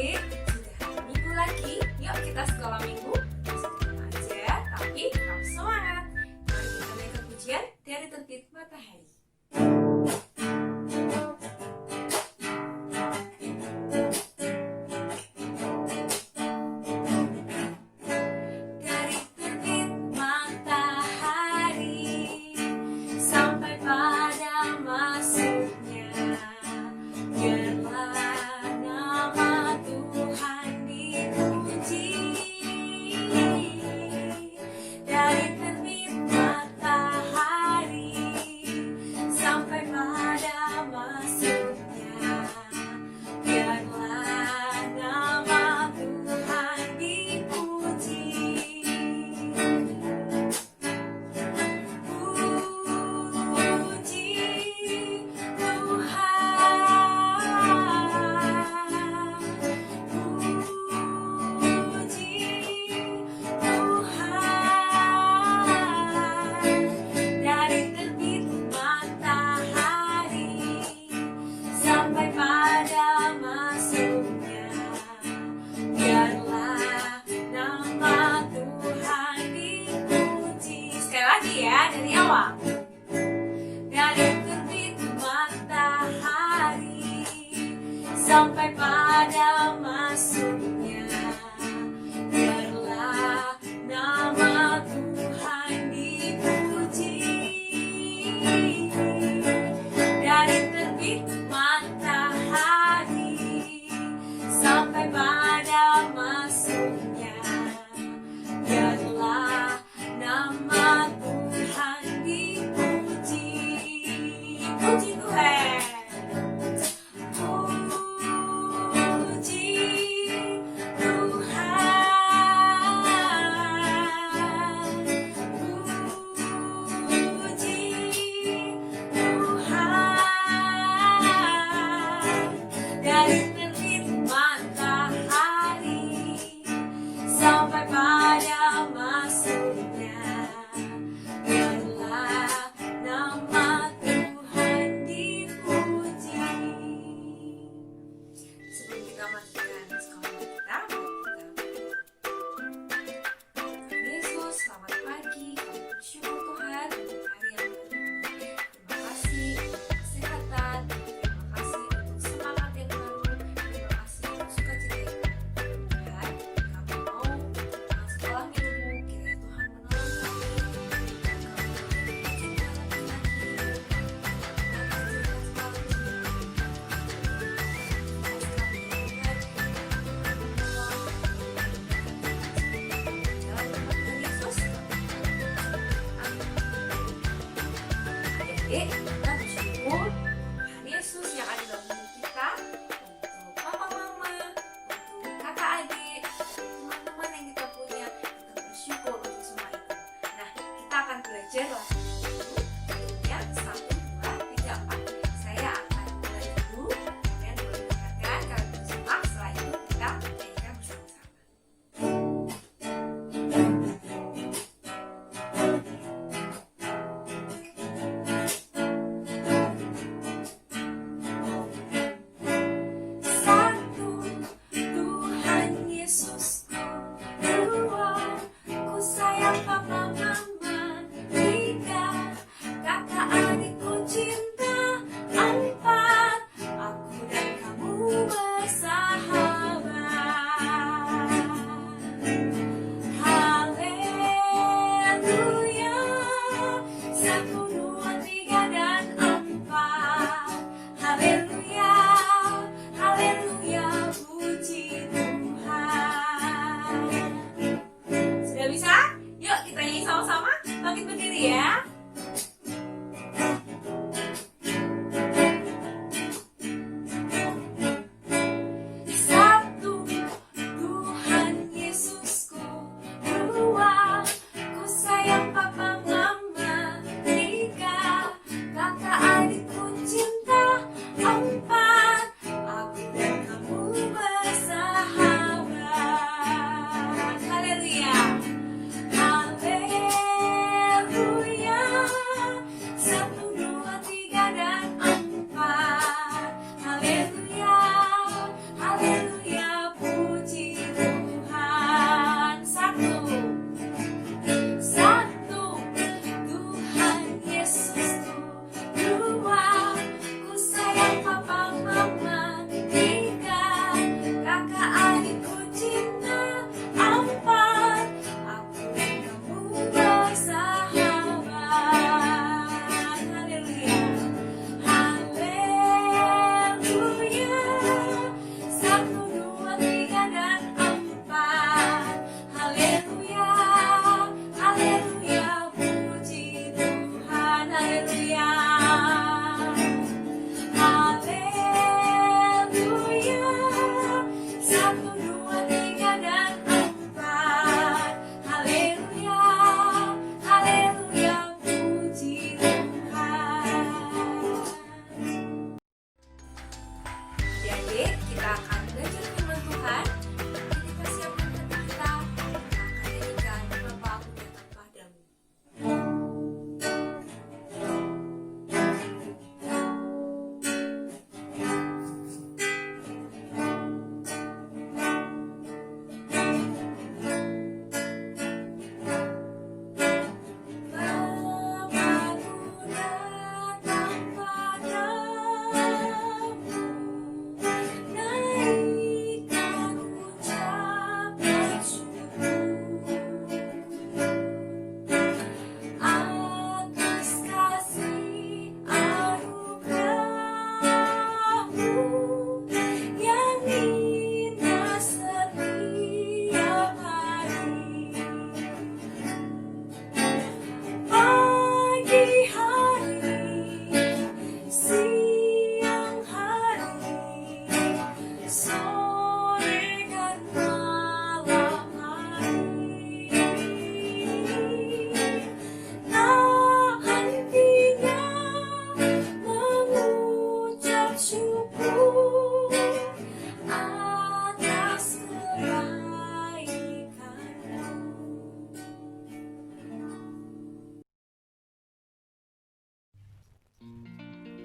adik, sudah hari Minggu lagi. Yuk kita sekolah Minggu. Sekolah aja, tapi tetap semangat. Mari kita baca pujian dari terbit matahari. Dari terbit matahari sampai pada masuknya, biarlah nama Tuhan dipuji. Dari terbit matahari sampai pada masuknya, biarlah nama Tuhan dipuji. Puji Tuhan, dari terbit matahari sampai pada masuknya, biarlah nama Tuhan dipuji. Sekali lagi ya, dari awal. Dari terbit matahari sampai pada masuknya, biarlah nama Tuhan dipuji. Dari terbit matahari sampai pada masuknya, biarlah nama Tuhan dipuji. Puji Tuhan. Puji Tuhan. Puji Tuhan. Dari terbit matahari sampai pada masuknya, biarlah nama Tuhan dipuji. Sebelum kita melanjutkan sekolah kita, Tuhan Yesus, selamat pagi. Kami bersyukur Tuhan untuk hari yang baru ini. Terima kasih untuk kesehatan, terima kasih untuk semangat yang baru, terima kasih untuk sukacita yang baru. Tuhan, kami mau sekolah Minggu, kiranya Tuhan menolong kami. Adik-adik, kita bersyukur Tuhan Yesus yang ada dalam hidup kita, untuk papa mama, untuk kakak adik, teman-teman yang kita punya. Kita bersyukur untuk semua itu. Nah, kita akan belajar lagi yang 1, 2, 3, 4. Saya akan mulai dulu. Kalian boleh dengarkan, kalian bersimak. Setelah itu kita nyanyikan bersama-sama.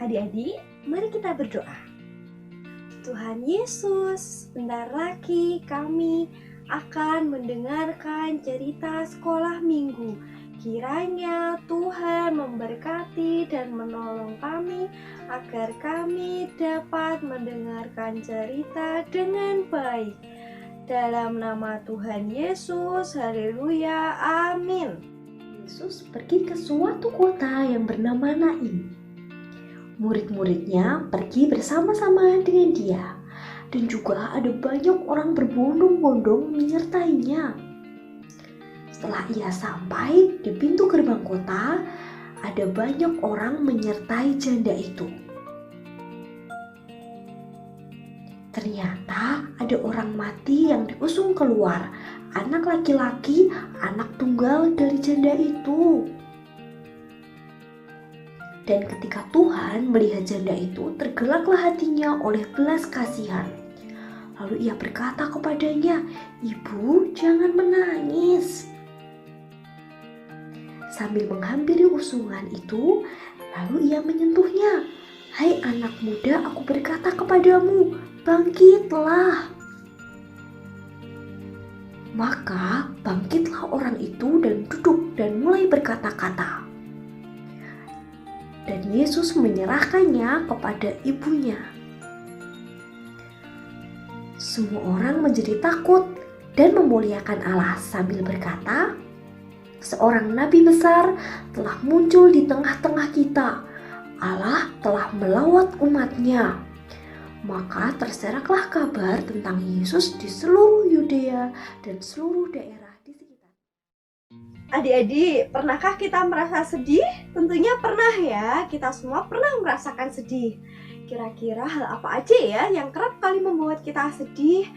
Adik-adik, mari kita berdoa. Tuhan Yesus, sebentar lagi kami akan mendengarkan cerita sekolah minggu. Kiranya Tuhan memberkati dan menolong kami agar kami dapat mendengarkan cerita dengan baik. Dalam nama Tuhan Yesus, haleluya, amin. Yesus pergi ke suatu kota yang bernama Nain. Murid-muridnya pergi bersama-sama dengan dia, dan juga ada banyak orang berbondong-bondong menyertainya. Setelah ia sampai di pintu gerbang kota, ada banyak orang menyertai janda itu. Ternyata ada orang mati yang diusung keluar, anak laki-laki, anak tunggal dari janda itu. Dan ketika Tuhan melihat janda itu, tergeraklah hatinya oleh belas kasihan. Lalu ia berkata kepadanya, "Ibu, jangan menangis." Sambil menghampiri usungan itu, lalu ia menyentuhnya. "Hai anak muda, aku berkata kepadamu, bangkitlah." Maka bangkitlah orang itu dan duduk dan mulai berkata-kata. Dan Yesus menyerahkannya kepada ibunya. Semua orang menjadi takut dan memuliakan Allah sambil berkata, "Seorang nabi besar telah muncul di tengah-tengah kita. Allah telah melawat umat-Nya." Maka terseraklah kabar tentang Yesus di seluruh Yudea dan seluruh daerah di sekitar. Adik-adik, pernahkah kita merasa sedih? Tentunya pernah ya, kita semua pernah merasakan sedih. Kira-kira hal apa aja ya yang kerap kali membuat kita sedih?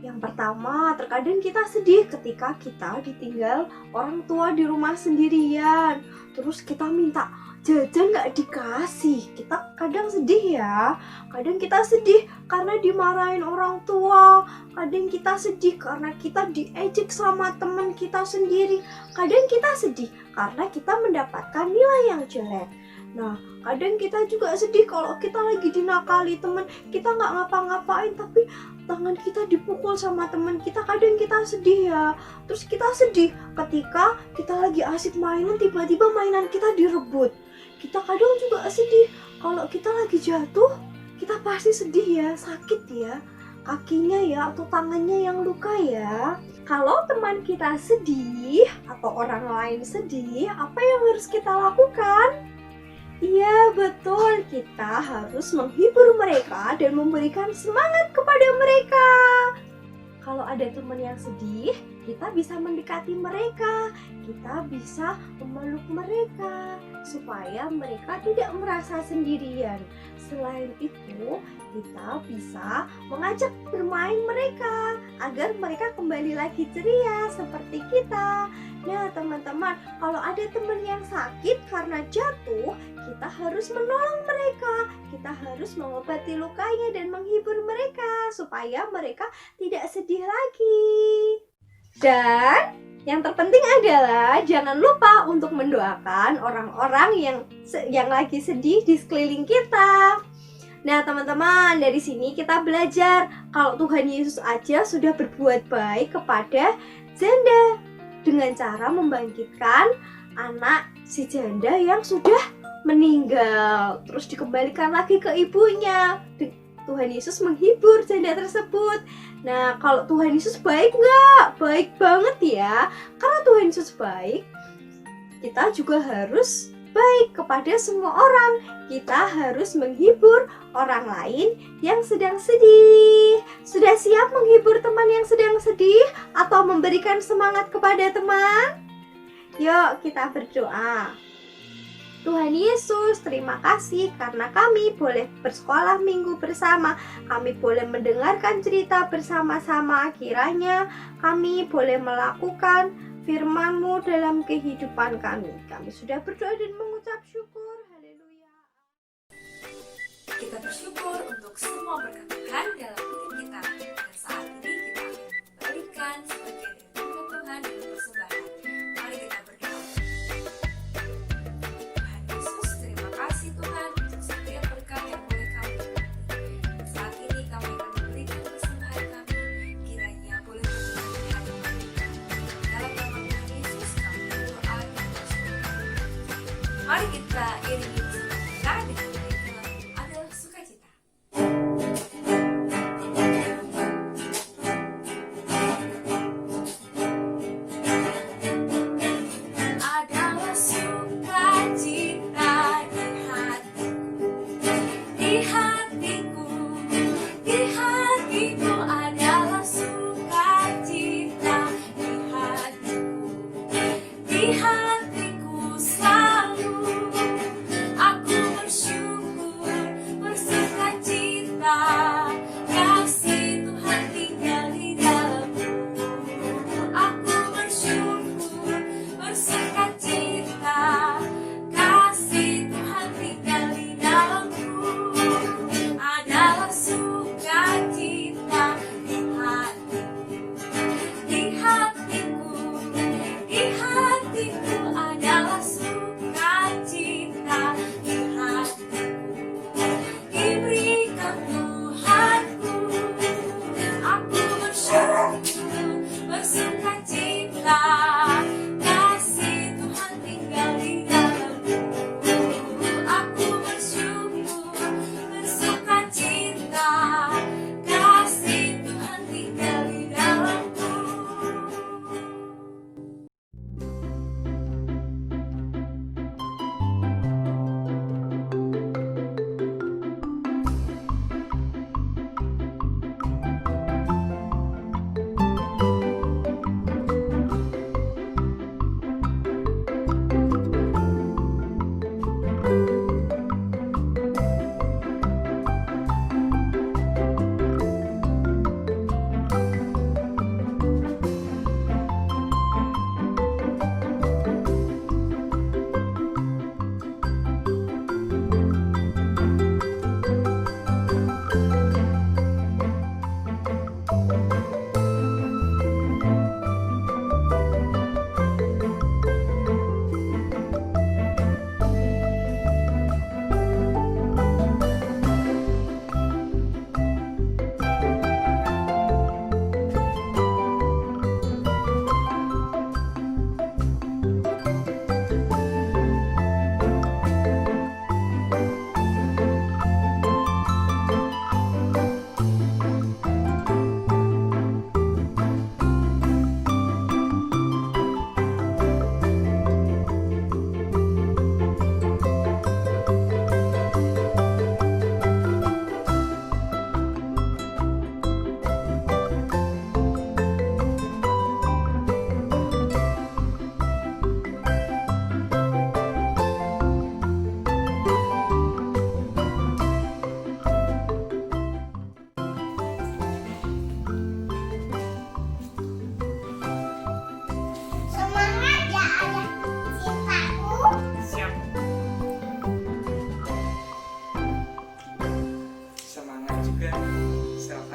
Yang pertama, terkadang kita sedih ketika kita ditinggal orang tua di rumah sendirian. Terus kita minta jajan gak dikasih. Kita kadang sedih ya. Kadang kita sedih karena dimarahin orang tua. Kadang kita sedih karena kita diejek sama teman kita sendiri. Kadang kita sedih karena kita mendapatkan nilai yang jelek. Nah, kadang kita juga sedih kalau kita lagi dinakali teman, kita nggak ngapa-ngapain tapi tangan kita dipukul sama teman kita. Kadang kita sedih ya. Terus kita sedih ketika kita lagi asik mainan, tiba-tiba mainan kita direbut. Kita kadang juga sedih kalau kita lagi jatuh, kita pasti sedih ya, sakit ya, kakinya ya atau tangannya yang luka ya. Kalau teman kita sedih atau orang lain sedih, apa yang harus kita lakukan? Iya, betul, kita harus menghibur mereka dan memberikan semangat kepada mereka. Kalau ada teman yang sedih, kita bisa mendekati mereka, kita bisa memeluk mereka supaya mereka tidak merasa sendirian. Selain itu, kita bisa mengajak bermain mereka agar mereka kembali lagi ceria seperti kita. Nah, teman-teman, kalau ada teman yang sakit karena jatuh, kita harus menolong mereka. Kita harus mengobati lukanya dan menghibur mereka supaya mereka tidak sedih lagi. Dan yang terpenting adalah jangan lupa untuk mendoakan orang-orang yang lagi sedih di sekeliling kita. Nah, teman-teman, dari sini kita belajar kalau Tuhan Yesus aja sudah berbuat baik kepada janda dengan cara membangkitkan anak si janda yang sudah meninggal, terus dikembalikan lagi ke ibunya. Tuhan Yesus menghibur janda tersebut. Nah, kalau Tuhan Yesus baik nggak? Baik banget ya. Karena Tuhan Yesus baik, kita juga harus baik kepada semua orang. Kita harus menghibur orang lain yang sedang sedih. Sudah siap menghibur teman yang sedang sedih atau memberikan semangat kepada teman? Yuk kita berdoa. Tuhan Yesus, terima kasih karena kami boleh bersekolah minggu bersama. Kami boleh mendengarkan cerita bersama-sama. Kiranya kami boleh melakukan firman-Mu dalam kehidupan kami. Kami sudah berdoa dan mengucap syukur. Haleluya. Kita bersyukur untuk semua berkat Tuhan dalam hidup kita. Dan saat ini kita akan kembalikan sebagian dari berkat Tuhan dengan persembahan. Mari kita berdoa. Tuhan Yesus, terima kasih Tuhan untuk setiap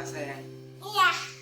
sayang? Iya.